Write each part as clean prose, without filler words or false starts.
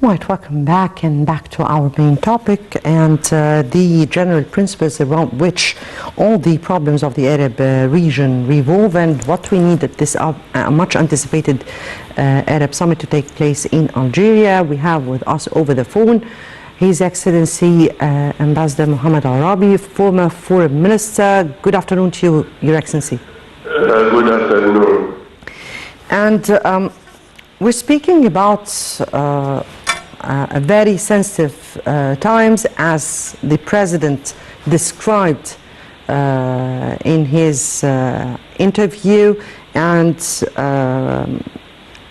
Right, welcome back and back to our main topic and the general principles around which all the problems of the Arab region revolve, and what we need at this much anticipated Arab summit to take place in Algeria. We have with us over the phone His Excellency Ambassador Mohamad Orabi, former Foreign Minister. Good afternoon to you, Your Excellency. Good afternoon. And we're speaking about a very sensitive times, as the President described in his interview, and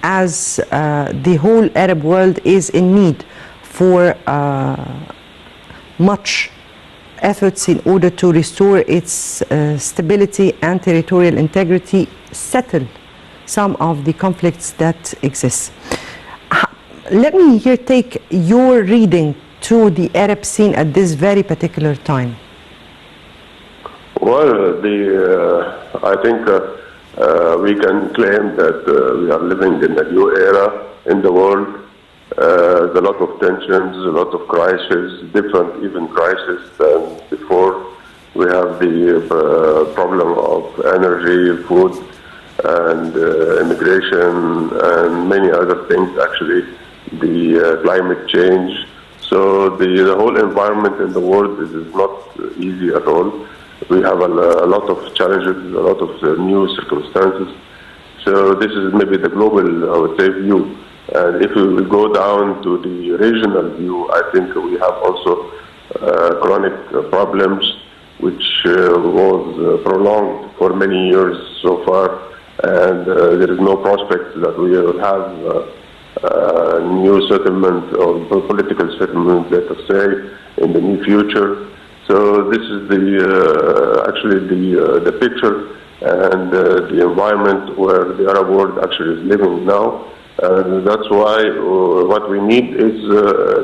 as the whole Arab world is in need for much efforts in order to restore its stability and territorial integrity, settle some of the conflicts that exist. Let me here take your reading to the Arab scene at this very particular time. Well, I think we can claim that we are living in a new era in the world. There's a lot of tensions, a lot of crises, different even crises than before. We have the problem of energy, food, and immigration, and many other things, actually. The climate change. So the whole environment in the world is not easy at all. We have a lot of challenges, a lot of new circumstances. So this is maybe the global, I would say, view. And if we go down to the regional view, I think we have also chronic problems, which was prolonged for many years so far. And there is no prospect that we will have new settlement or political settlement, let us say, in the near future. So this is actually the picture and the environment where the Arab world actually is living now. And that's why what we need is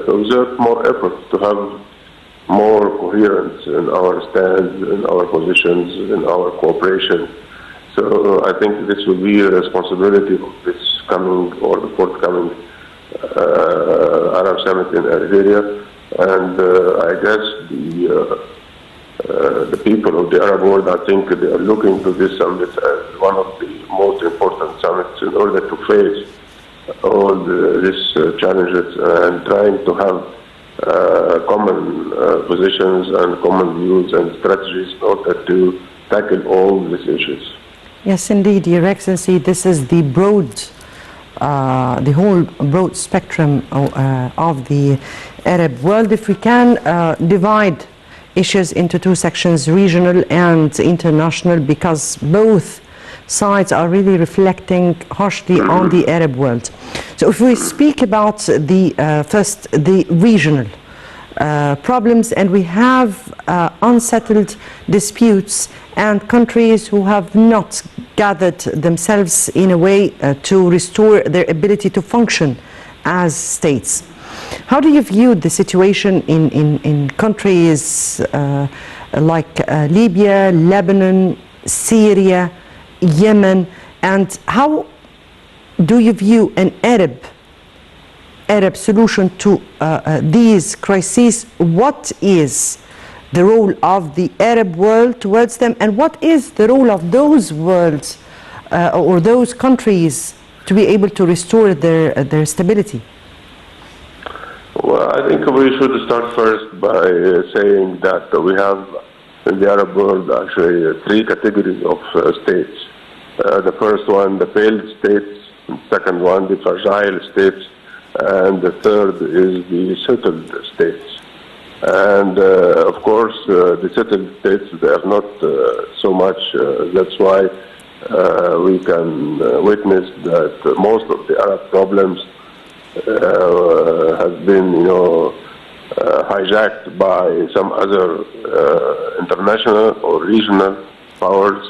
to exert more effort, to have more coherence in our stands, in our positions, in our cooperation. So I think this will be a responsibility of this coming or the forthcoming Arab Summit in Algeria, and I guess the people of the Arab world, I think they are looking to this summit as one of the most important summits in order to face all these challenges and trying to have common positions and common views and strategies in order to tackle all these issues. Yes, indeed, Your Excellency, this is the the whole broad spectrum of the Arab world. If we can divide issues into two sections, regional and international, because both sides are really reflecting harshly on the Arab world. So if we speak about the first, the regional problems, and we have unsettled disputes and countries who have not gathered themselves in a way to restore their ability to function as states. How do you view the situation in countries like Libya, Lebanon, Syria, Yemen, and how do you view an Arab solution to these crises? What is the role of the Arab world towards them, and what is the role of those worlds or those countries to be able to restore their stability? Well, I think we should start first by saying that we have in the Arab world actually three categories of states. The first one, the failed states; the second one, the fragile states; and the third is the settled states. And of course, the settled states, they are not so much. That's why we can witness that most of the Arab problems has been, hijacked by some other international or regional powers,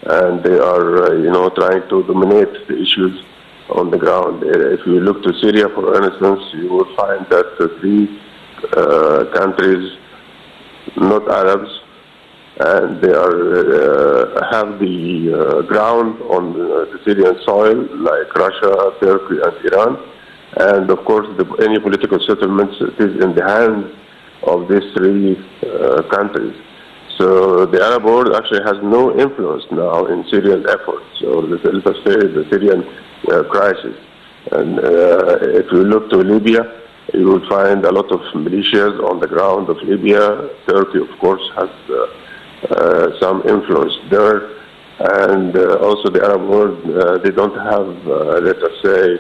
and they are, trying to dominate the issues on the ground. If you look to Syria, for instance, you will find that three countries, not Arabs, and they have the ground on the Syrian soil, like Russia, Turkey, and Iran, And of course, any political settlements, it is in the hands of these three countries. So the Arab world actually has no influence now in Syrian efforts, or let us say the Syrian crisis. And if you look to Libya, you will find a lot of militias on the ground of Libya. Turkey, of course, has some influence there. And also the Arab world, they don't have, let us say,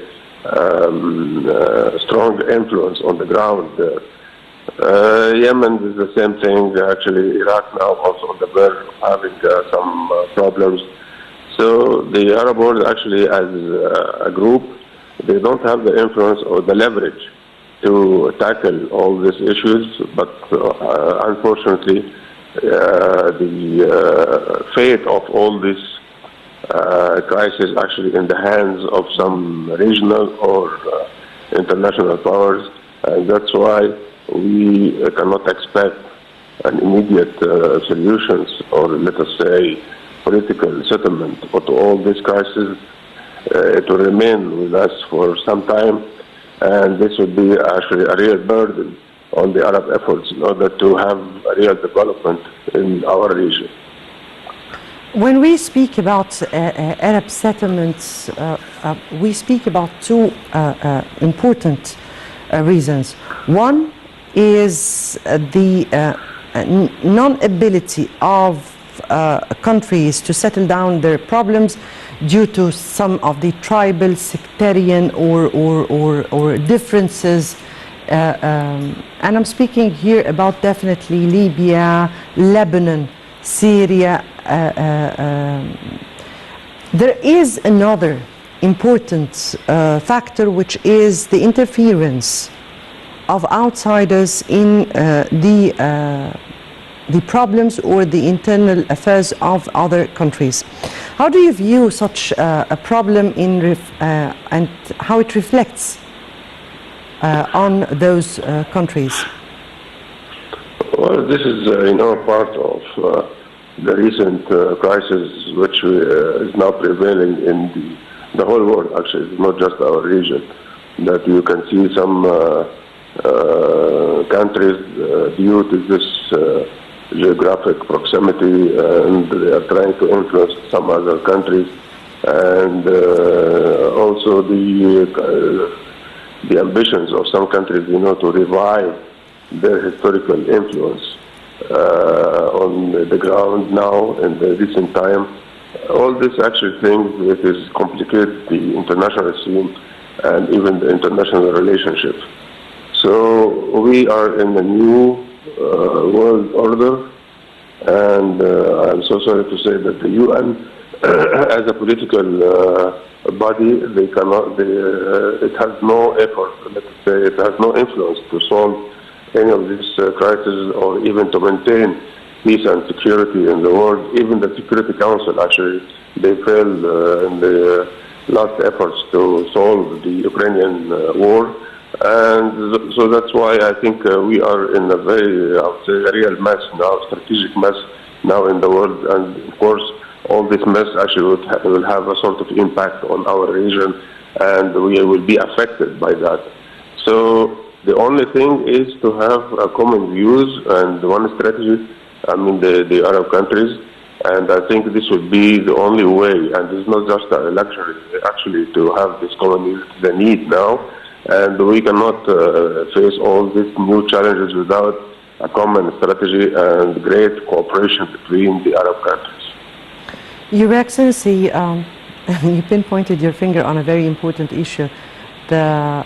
strong influence on the ground there. Yemen is the same thing. Actually, Iraq now also on the verge of having some problems. So the Arab world actually, as a group, they don't have the influence or the leverage to tackle all these issues. But unfortunately, the fate of all this crisis actually in the hands of some regional or international powers, and that's why we cannot expect an immediate solutions, or let us say political settlement to all these crises. It will remain with us for some time, and this would be actually a real burden on the Arab efforts in order to have a real development in our region. When we speak about Arab settlements, we speak about two important reasons. One is the non-ability of countries to settle down their problems due to some of the tribal, sectarian, or differences. And I'm speaking here about definitely Libya, Lebanon, Syria. There is another important factor, which is the interference of outsiders in the problems or the internal affairs of other countries. How do you view such a problem and how it reflects on those countries? Well, this is, part of the recent crisis which is now prevailing in the whole world. Actually, it's not just our region. That you can see some countries due to this geographic proximity, and they are trying to influence some other countries, and also the ambitions of some countries, to revive their historical influence on the ground now in the recent time. All these actually things, it is complicate the international scene and even the international relationship. So we are in a new world order, and I'm so sorry to say that the UN, as a political body, it has no effort, let's say, it has no influence to solve any of these crises, or even to maintain peace and security in the world. Even the Security Council, actually, they failed in the last efforts to solve the Ukrainian war. And so that's why I think we are in a very, I would say, a real mess now, strategic mess now in the world. And of course, all this mess actually will have a sort of impact on our region, and we will be affected by that. So the only thing is to have a common views and one strategy, the Arab countries. And I think this would be the only way, and it's not just a luxury, actually, to have this common views, the need now. And we cannot face all these new challenges without a common strategy and great cooperation between the Arab countries. Your Excellency, you pinpointed your finger on a very important issue, the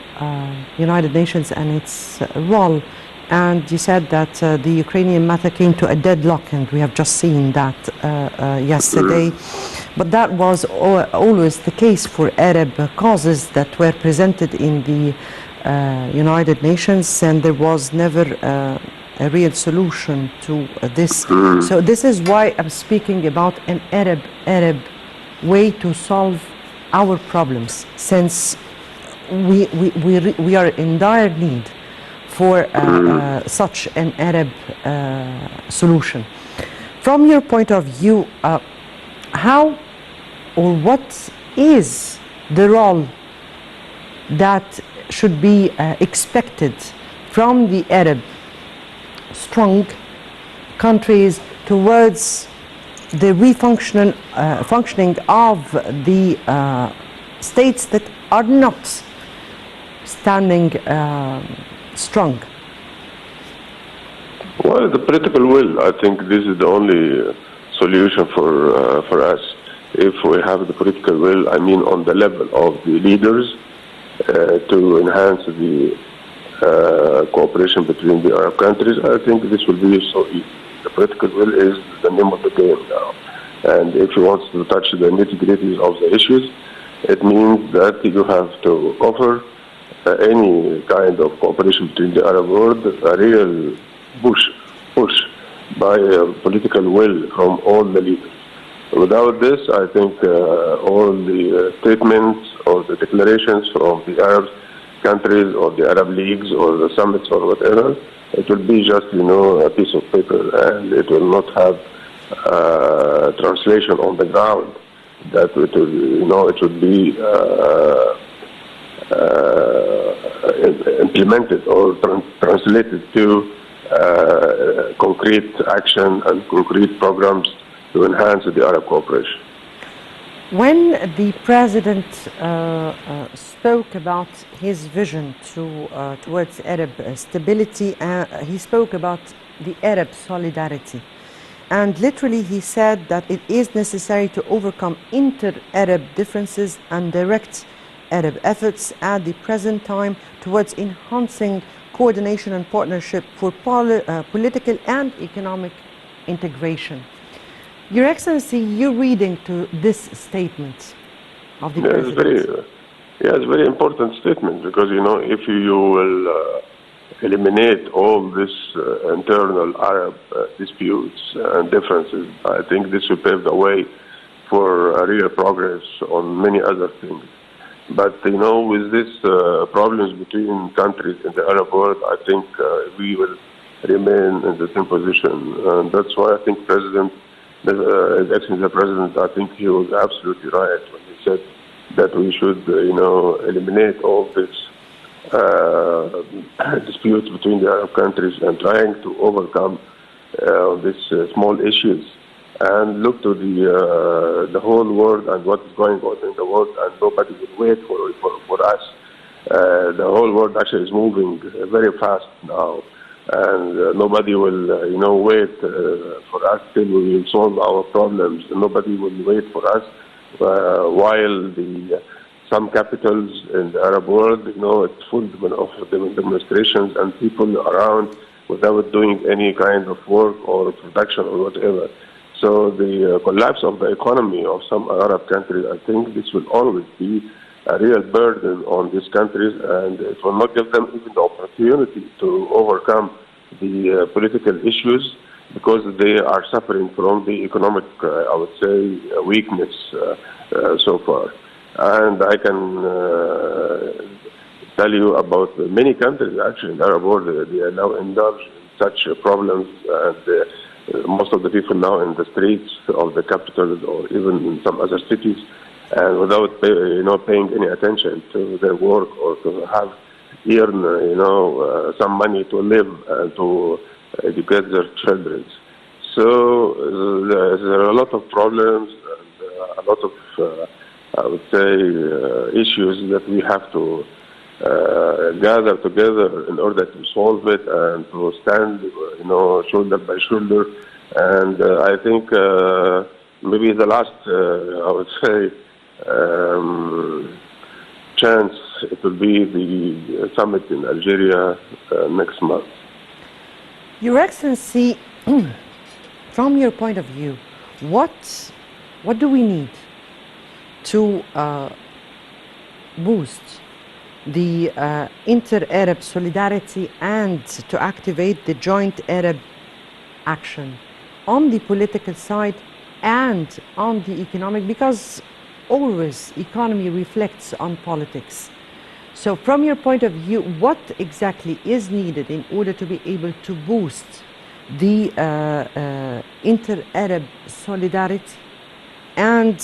United Nations and its role. And you said that the Ukrainian matter came to a deadlock, and we have just seen that yesterday. But that was always the case for Arab causes that were presented in the United Nations, and there was never a real solution to this. So this is why I'm speaking about an Arab way to solve our problems, since we are in dire need for such an Arab solution. From your point of view, how or what is the role that should be expected from the Arab strong countries towards the functioning of the states that are not standing strong? Well, the political will. I think this is the only solution for us. If we have the political will, I mean, on the level of the leaders, to enhance the cooperation between the Arab countries, I think this will be so easy. The political will is the name of the game now. And if you want to touch the nitty-gritties of the issues, it means that you have to offer any kind of cooperation between the Arab world, a real push by political will from all the leaders. Without this, I think all the statements or the declarations from the Arab countries or the Arab leagues or the summits or whatever, it will be just, a piece of paper, and it will not have translation on the ground. That it will, it would be implemented or translated to concrete action and concrete programs to enhance the Arab cooperation. When the president spoke about his vision towards Arab stability, he spoke about the Arab solidarity. And literally he said that it is necessary to overcome inter-Arab differences and direct Arab efforts at the present time towards enhancing coordination and partnership for political and economic integration. Your Excellency, you're reading to this statement of the President. It's a very important statement, because, if you will eliminate all these internal Arab disputes and differences, I think this will pave the way for a real progress on many other things. But, with these problems between countries in the Arab world, I think we will remain in the same position. And that's why I think His Excellency the President, I think he was absolutely right when he said that we should, eliminate all these disputes between the Arab countries and trying to overcome these small issues and look to the whole world and what is going on in the world, and nobody will wait for us. The whole world actually is moving very fast now. And nobody will, wait for us till we will solve our problems. Nobody will wait for us while some capitals in the Arab world, it's full of demonstrations and people around without doing any kind of work or production or whatever. So the collapse of the economy of some Arab countries, I think this will always be a real burden on these countries, and it will not give them even the opportunity to overcome the political issues, because they are suffering from the economic, I would say, weakness so far. And I can tell you about many countries actually in the Arab world. They are now indulged in such problems, and most of the people now in the streets of the capitals or even in some other cities, and without paying any attention to their work or to earn some money to live and to educate their children. So there are a lot of problems and a lot of I would say issues that we have to gather together in order to solve it and to stand shoulder by shoulder. And I think maybe the last I would say chance, it will be the summit in Algeria next month. Your Excellency, from your point of view, what do we need to boost the inter-Arab solidarity and to activate the joint Arab action on the political side and on the economic, because always economy reflects on politics. So from your point of view, what exactly is needed in order to be able to boost the inter-Arab solidarity and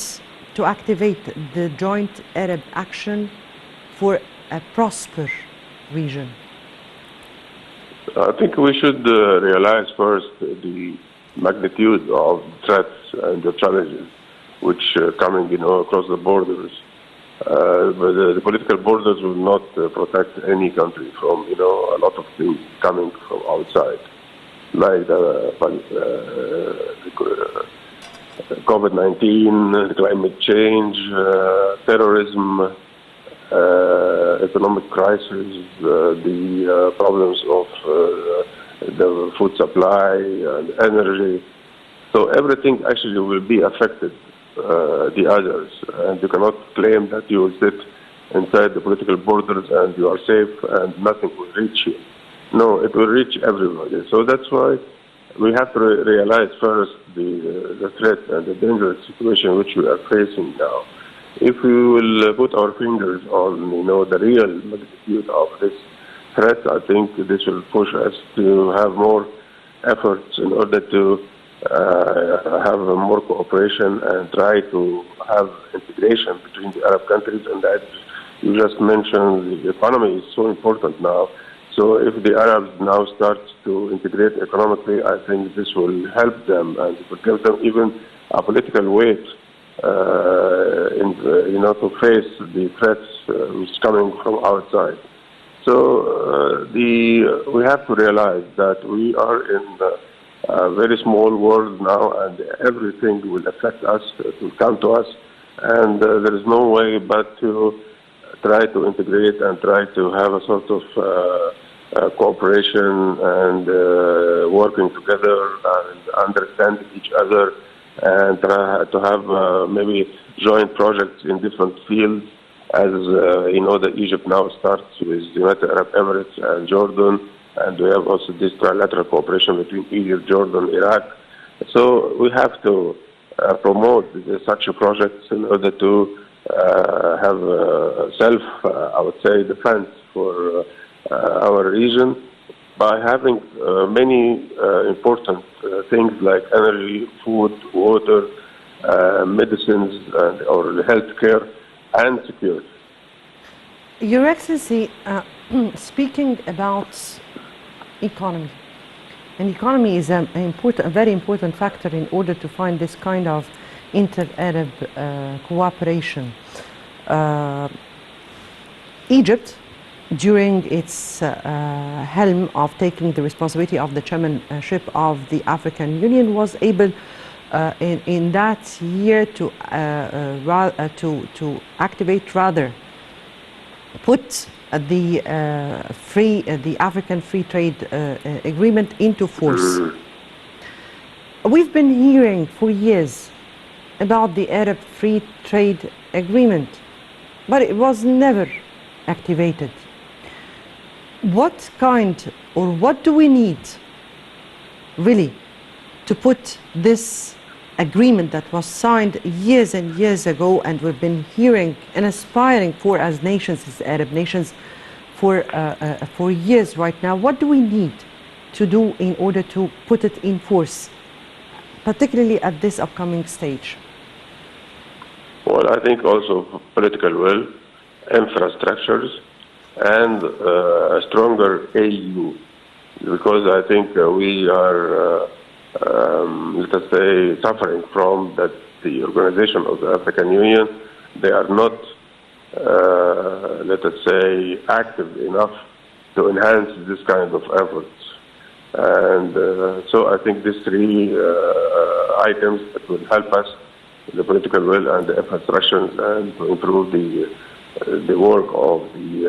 to activate the joint Arab action for a prosper region? I think we should realize first the magnitude of threats and the challenges which coming, across the borders. But the political borders will not protect any country from, a lot of things coming from outside, like COVID-19, climate change, terrorism, economic crisis, the problems of the food supply and energy. So everything actually will be affected, the others. And you cannot claim that you will sit inside the political borders and you are safe and nothing will reach you. No, it will reach everybody. So that's why we have to realize first the threat and the dangerous situation which we are facing now. If we will put our fingers on, the real magnitude of this threat, I think this will push us to have more efforts in order to have more cooperation and try to have integration between the Arab countries. And as you just mentioned, the economy is so important now. So if the Arabs now start to integrate economically, I think this will help them and it will give them even a political weight to face the threats which is coming from outside. So we have to realize that we are in a very small world now, and everything will affect us, it will come to us, and there is no way but to try to integrate and try to have a sort of cooperation and working together and understanding each other, and try to have maybe joint projects in different fields, as that Egypt now starts with United Arab Emirates and Jordan, and we have also this trilateral cooperation between Egypt, Jordan, Iraq. So we have to promote such projects in order to have I would say, defense for our region, by having many important things like energy, food, water, medicines, or healthcare, and security. Your Excellency, speaking about economy, and economy is a very important factor in order to find this kind of inter-Arab cooperation. Egypt, during its helm of taking the responsibility of the chairmanship of the African Union, was able in that year to activate, rather, put the African Free Trade Agreement into force. We've been hearing for years about the Arab Free Trade Agreement, but it was never activated. What do we need really to put this agreement that was signed years and years ago, and we've been hearing and aspiring for as nations, as Arab nations, for years right now? What do we need to do in order to put it in force, particularly at this upcoming stage? Well, I think also political will, infrastructures, and a stronger AU, because I think we are, let us say, suffering from that the organization of the African Union. They are not, let us say, active enough to enhance this kind of efforts. And so I think these three items that will help us, the political will and the infrastructures, and to improve the work of the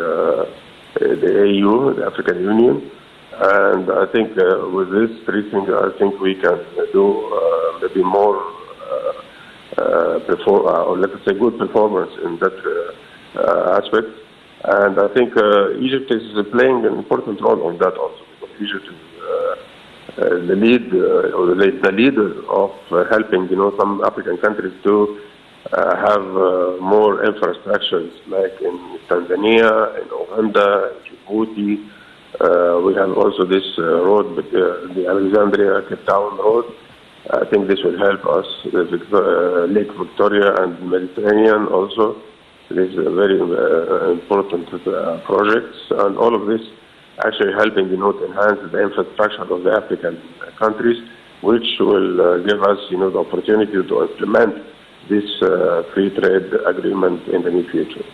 AU, the African Union. And I think with these three things, I think we can do maybe more, or let us say, good performance in that aspect. And I think Egypt is playing an important role on that also, because Egypt is the leader of helping, some African countries to have more infrastructures, like in Tanzania, in Uganda, in Djibouti. We have also this road, the Alexandria-Cape Town road. I think this will help us. Lake Victoria and Mediterranean also. these very important projects, and all of this actually helping, to enhance the infrastructure of the African countries, which will give us, the opportunity to implement this free trade agreement in the near future.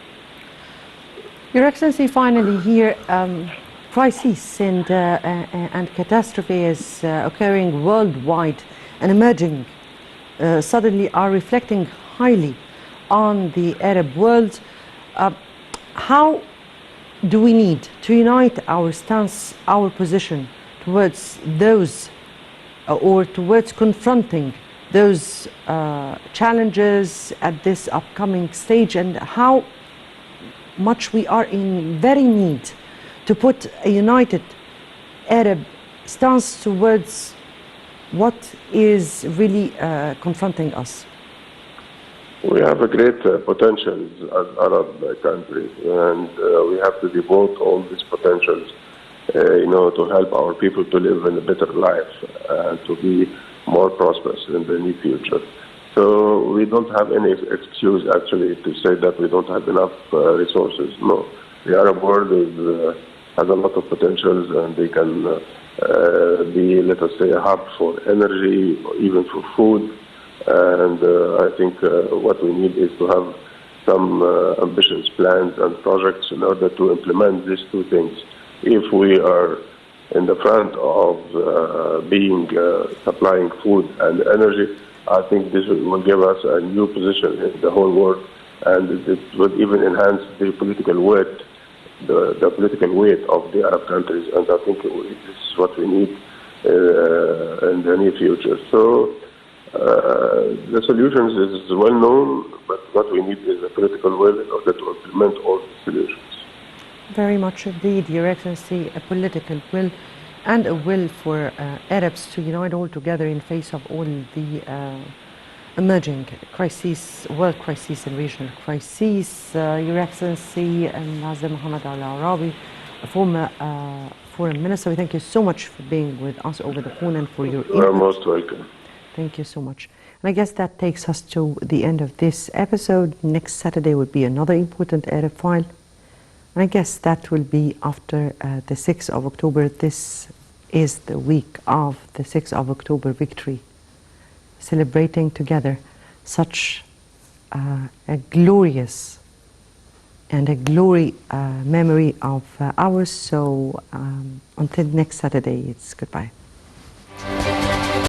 Your Excellency, finally here, crisis and catastrophe is occurring worldwide and emerging suddenly are reflecting highly on the Arab world. How do we need to unite our stance, our position towards those or towards confronting those challenges at this upcoming stage, and how much we are in very need to put a united Arab stance towards what is really confronting us? We have a great potential as Arab countries, and we have to devote all these potentials, to help our people to live in a better life and to be more prosperous in the near future. So we don't have any excuse actually to say that we don't have enough resources. No, the Arab world has a lot of potentials, and they can be, let us say, a hub for energy, or even for food. And I think what we need is to have some ambitious plans and projects in order to implement these two things. If we are in the front of supplying food and energy, I think this will give us a new position in the whole world, and it would even enhance the political weight, the political weight of the Arab countries. And I think this is what we need in the near future. So the solutions is well known, but what we need is a political will in order to implement all the solutions. Very much indeed, Your Excellency, a political will and a will for Arabs to unite all together in face of all the emerging crises, world crises and regional crises. Your Excellency, Mohamad Orabi, a former Foreign Minister, we thank you so much for being with us over the phone and for your input. You're most welcome. Thank you so much. And I guess that takes us to the end of this episode. Next Saturday will be another important Arab file. And I guess that will be after the 6th of October. This is the week of the 6th of October victory, celebrating together such a glorious and a glory memory of ours. So until next Saturday, it's goodbye.